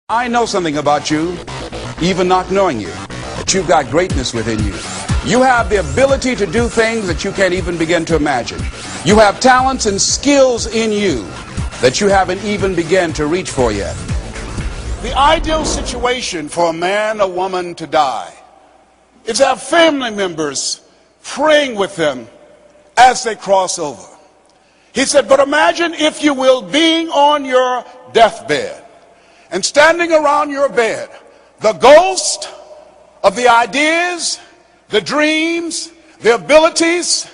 I know something about you, even not knowing you, that you've got greatness within you. You have the ability to do things that you can't even begin to imagine. You have talents and skills in you that you haven't even begun to reach for yet. The ideal situation for a man or woman to die is to have family members praying with them as they cross over. He said, but imagine, if you will, being on your deathbed and standing around your bed, the ghost of the ideas, the dreams, the abilities,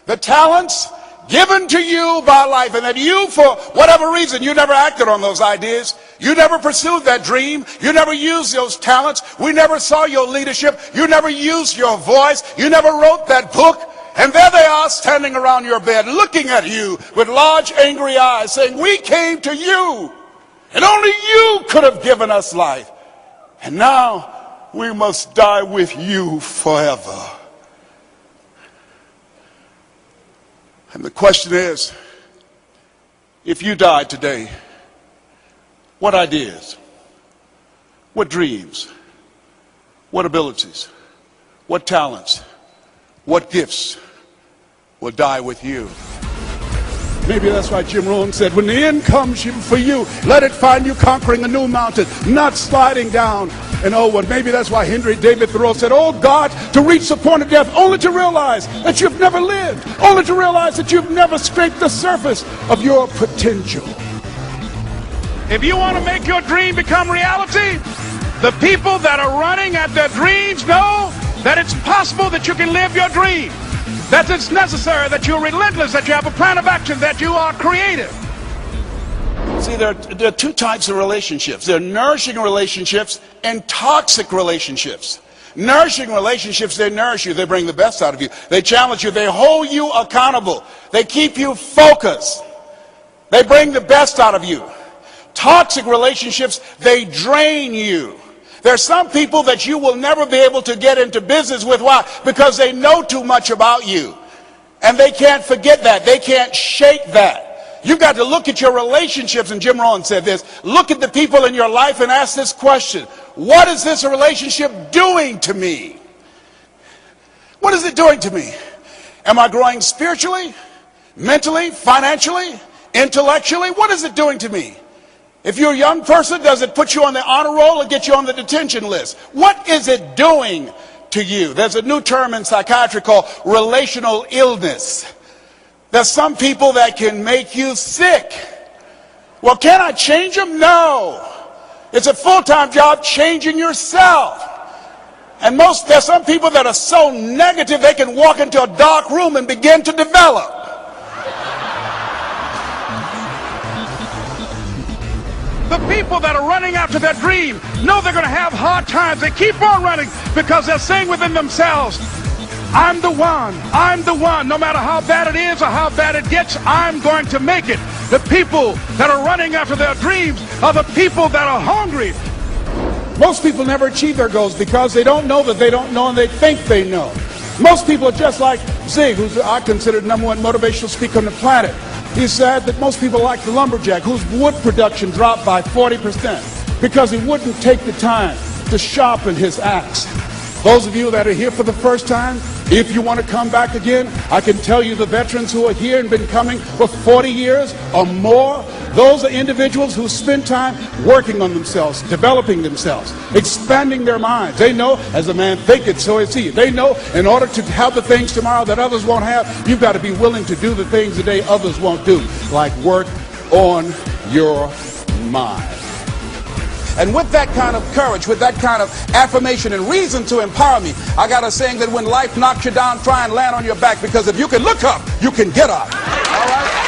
the talents given to you by life, and that you, for whatever reason, you never acted on those ideas, you never pursued that dream, you never used those talents, we never saw your leadership, you never used your voice, you never wrote that book, and there they are standing around your bed looking at you with large angry eyes saying, we came to you and only you could have given us life, and now we must die with you forever. And the question is, if you died today, what ideas, what dreams, what abilities, what talents, what gifts will die with you? Maybe that's why Jim Rohn said, when the end comes for you, let it find you conquering a new mountain, not sliding down an old one. Maybe that's why Henry David Thoreau said, oh God, to reach the point of death, only to realize that you've never lived, only to realize that you've never scraped the surface of your potential. If you want to make your dream become reality, the people that are running at their dreams know that it's possible that you can live your dream, that it's necessary, that you're relentless, that you have a plan of action, that you are creative. See, there are two types of relationships. There are nourishing relationships and toxic relationships. Nourishing relationships, they nourish you, they bring the best out of you, they challenge you, they hold you accountable, they keep you focused, they bring the best out of you. Toxic relationships, they drain you. There are some people that you will never be able to get into business with. Why? Because they know too much about you. And they can't forget that. They can't shake that. You've got to look at your relationships, and Jim Rohn said this, look at the people in your life and ask this question, what is this relationship doing to me? What is it doing to me? Am I growing spiritually, mentally, financially, intellectually? What is it doing to me? If you're a young person, does it put you on the honor roll or get you on the detention list? What is it doing to you? There's a new term in psychiatry called relational illness. There's some people that can make you sick. Well, can I change them? No. It's a full-time job changing yourself. And there's some people that are so negative they can walk into a dark room and begin to develop. The people that are running after their dream know they're going to have hard times. They keep on running because they're saying within themselves, I'm the one, no matter how bad it is or how bad it gets, I'm going to make it. The people that are running after their dreams are the people that are hungry. Most people never achieve their goals because they don't know that they don't know and they think they know. Most people are just like Zig, who's I consider the #1 motivational speaker on the planet. He said that most people like the lumberjack whose wood production dropped by 40% because he wouldn't take the time to sharpen his axe. Those of you that are here for the first time, if you want to come back again, I can tell you the veterans who are here and been coming for 40 years or more, those are individuals who spend time working on themselves, developing themselves, expanding their minds. They know, as a man thinketh, so is he. They know in order to have the things tomorrow that others won't have, you've got to be willing to do the things today others won't do, like work on your mind. And with that kind of courage, with that kind of affirmation and reason to empower me, I got a saying that when life knocks you down, try and land on your back, because if you can look up, you can get up. All right?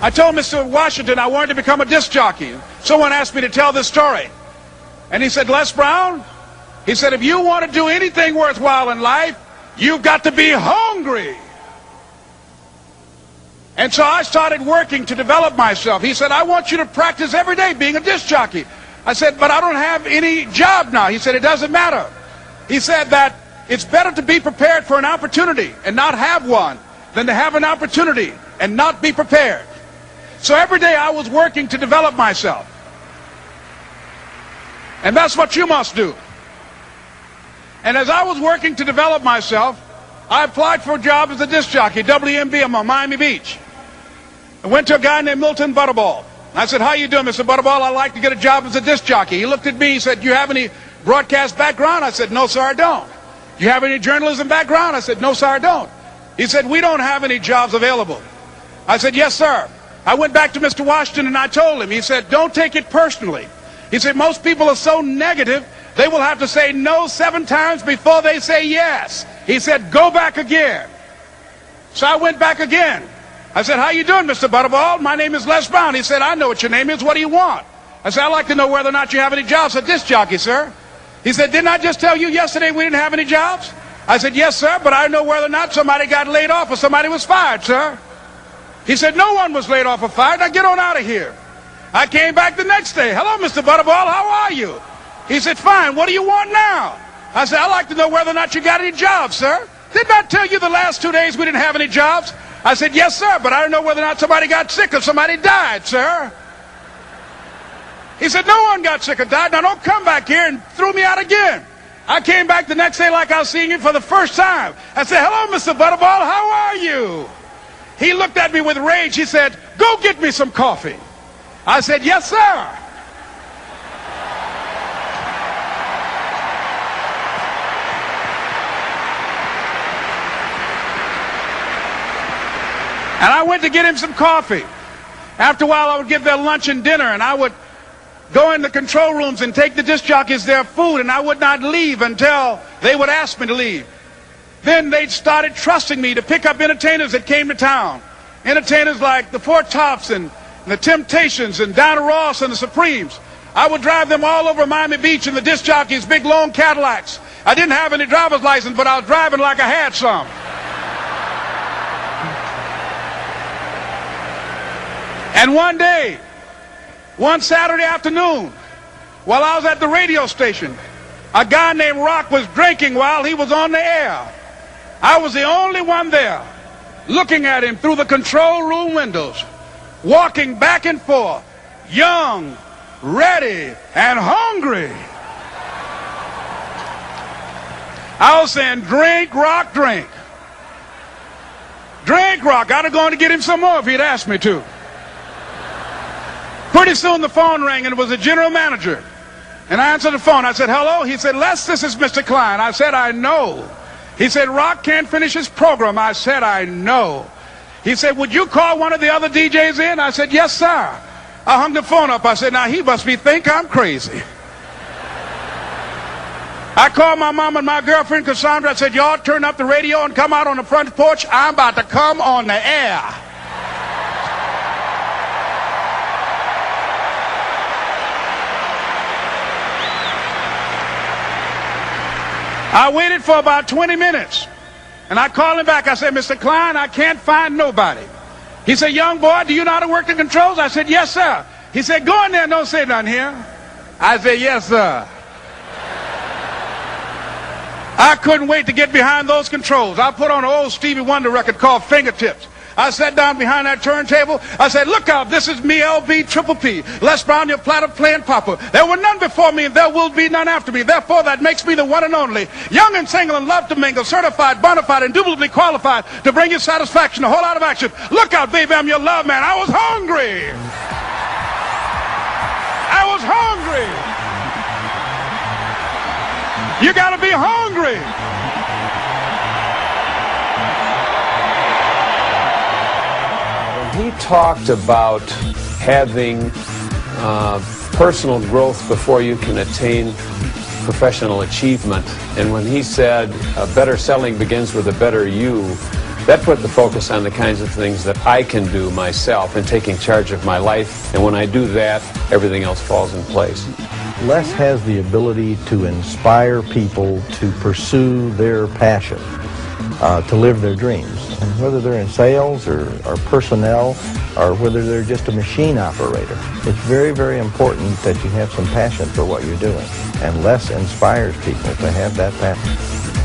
I told Mr. Washington I wanted to become a disc jockey. Someone asked me to tell this story. And he said, Les Brown, he said, if you want to do anything worthwhile in life, you've got to be hungry. And so I started working to develop myself. He said, I want you to practice every day being a disc jockey. I said, but I don't have any job now. He said, it doesn't matter. He said that it's better to be prepared for an opportunity and not have one than to have an opportunity and not be prepared. So every day I was working to develop myself. And that's what you must do. And as I was working to develop myself, I applied for a job as a disc jockey, WMBM on Miami Beach. I went to a guy named Milton Butterball. I said, how you doing, Mr. Butterball? I'd like to get a job as a disc jockey. He looked at me, he said, do you have any broadcast background? I said, no, sir, I don't. Do you have any journalism background? I said, no, sir, I don't. He said, we don't have any jobs available. I said, yes, sir. I went back to Mr. Washington and I told him. He said, don't take it personally. He said, most people are so negative, they will have to say no 7 times before they say yes. He said, go back again. So I went back again. I said, how you doing, Mr. Butterball? My name is Les Brown. He said, I know what your name is. What do you want? I said, I'd like to know whether or not you have any jobs as a disc jockey, sir. He said, didn't I just tell you yesterday we didn't have any jobs? I said, yes, sir, but I know whether or not somebody got laid off or somebody was fired, sir. He said, no one was laid off or fired. Now get on out of here. I came back the next day. Hello, Mr. Butterball, how are you? He said, fine, what do you want now? I said, I'd like to know whether or not you got any jobs, sir. Didn't I tell you the last 2 days we didn't have any jobs? I said, yes, sir, but I don't know whether or not somebody got sick or somebody died, sir. He said, no one got sick or died. Now don't come back here and throw me out again. I came back the next day like I was seeing you for the first time. I said, hello, Mr. Butterball, how are you? He looked at me with rage. He said, go get me some coffee. I said, yes, sir. And I went to get him some coffee. After a while, I would give their lunch and dinner, and I would go in the control rooms and take the disc jockeys their food, and I would not leave until they would ask me to leave. Then they started trusting me to pick up entertainers that came to town. Entertainers like the Four Tops and the Temptations and Donna Ross and the Supremes. I would drive them all over Miami Beach in the disc jockeys' big long Cadillacs. I didn't have any driver's license, but I was driving like I had some. And one day, one Saturday afternoon, while I was at the radio station, a guy named Rock was drinking while he was on the air. I was the only one there, looking at him through the control room windows, walking back and forth, young, ready, and hungry. I was saying, drink, Rock, drink. Drink, Rock. I'd have gone to get him some more if he'd asked me to. Pretty soon the phone rang, and it was the general manager. And I answered the phone. I said, hello? He said, Les, this is Mr. Klein. I said, I know. He said, Rock can't finish his program. I said, I know. He said, would you call one of the other DJs in? I said, yes, sir. I hung the phone up. I said, now he must think I'm crazy. I called my mom and my girlfriend, Cassandra. I said, y'all turn up the radio and come out on the front porch. I'm about to come on the air. I waited for about 20 minutes, and I called him back. I said, Mr. Klein, I can't find nobody. He said, young boy, do you know how to work the controls? I said, yes, sir. He said, go in there and don't say nothing here. I said, yes, sir. I couldn't wait to get behind those controls. I put on an old Stevie Wonder record called Fingertips. I sat down behind that turntable. I said, look out, this is me, LB Triple P. Les Brown, your platter playing papa. There were none before me, and there will be none after me. Therefore, that makes me the one and only. Young and single and love to mingle, certified, bona fide, indubitably qualified to bring you satisfaction, a whole lot of action. Look out, baby, I'm your love man. I was hungry. I was hungry. You got to be hungry. He talked about having personal growth before you can attain professional achievement. And when he said, better selling begins with a better you, that put the focus on the kinds of things that I can do myself in taking charge of my life. And when I do that, everything else falls in place. Les has the ability to inspire people to pursue their passion, to live their dreams. And whether they're in sales or personnel or whether they're just a machine operator, it's very, very important that you have some passion for what you're doing. And Les inspires people to have that passion.